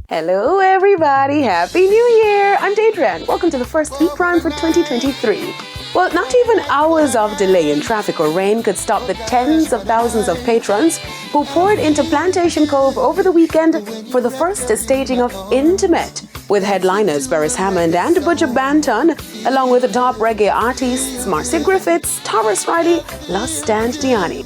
Hello everybody, Happy New Year! I'm Daedran. Welcome to the first Heat Prime for 2023. Well, not even hours of delay in traffic or rain could stop the tens of thousands of patrons who poured into Plantation Cove over the weekend for the first staging of Intimate, with headliners Beres Hammond and Buju Banton, along with top reggae artists Marcy Griffiths, Taurus Riley, Lust and Diani.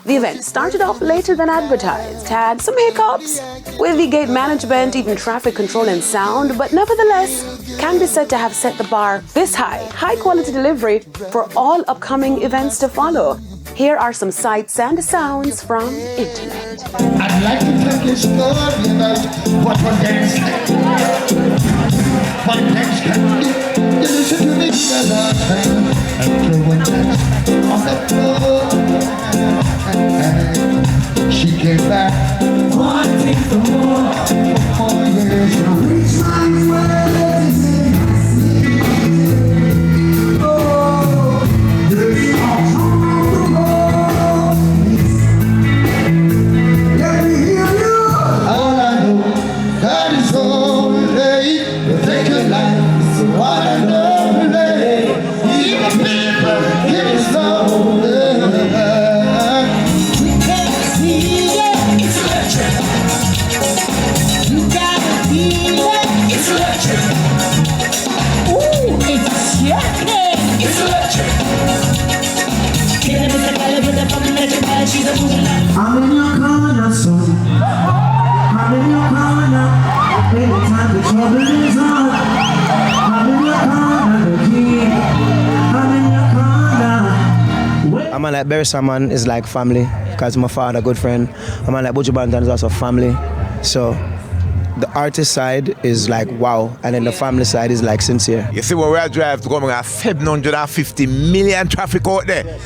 The event started off later than advertised, had some hiccups with the gate management, even traffic control and sound, but nevertheless can be said to have set the bar this high quality delivery for all upcoming events to follow. Here are some sights and sounds from Intimate. I'd like to tell you a story about what one dance can do. You listen to me the last time and throw one dance on the floor. She came back wanting for more. For years now. Reach my way. Oh, baby, I'll come on the road. Let me hear you. All I know, God is only take your life. So what I know, even people give it slowly. I'm in your corner, son. I'm in your corner. Anytime the trouble is on. I'm in your corner, the king. I'm in your corner. A man like Beres Hammond is like family, because my father, good friend. A man like Buju Banton is also family. So the artist side is like wow, and then the family side is like sincere. You see, when we drive to come, we have 750 million traffic out there.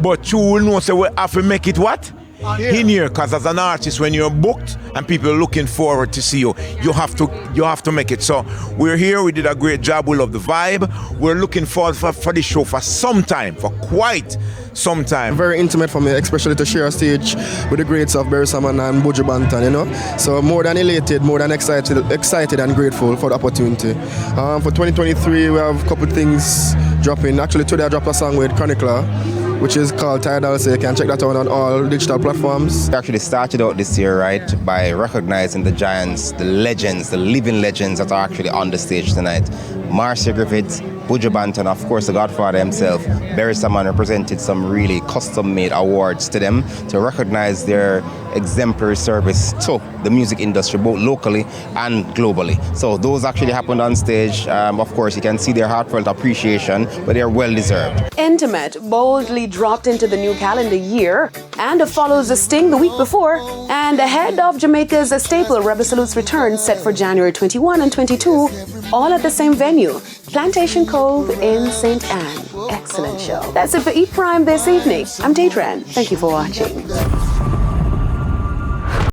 But you will know, so we have to make it what? In here, because as an artist, when you're booked and people are looking forward to see you, you have to make it. So we're here, we did a great job, we love the vibe. We're looking forward for this show for some time, for quite some time. Very intimate for me, especially to share a stage with the greats of Beres Hammond and Buju Banton, you know. So more than elated, more than excited and grateful for the opportunity. For 2023, we have a couple things dropping. Actually, today I dropped a song with Chronicler, which is called Tidal, so you can check that out on all digital platforms. We actually started out this year, right, by recognizing the giants, the legends, the living legends that are actually on the stage tonight. Marcy Griffiths, Buju Banton, of course the Godfather himself. Beres Hammond represented some really custom-made awards to them to recognize their exemplary service to the music industry, both locally and globally. So those actually happened on stage. Of course, you can see their heartfelt appreciation, but they're well-deserved. Intimate boldly dropped into the new calendar year and follows a sting the week before and ahead of Jamaica's staple Rebel Salute's return set for January 21 and 22, all at the same venue, Plantation Cove in St. Anne. Excellent show. That's it for Eat Prime this evening. I'm Daedran. Thank you for watching.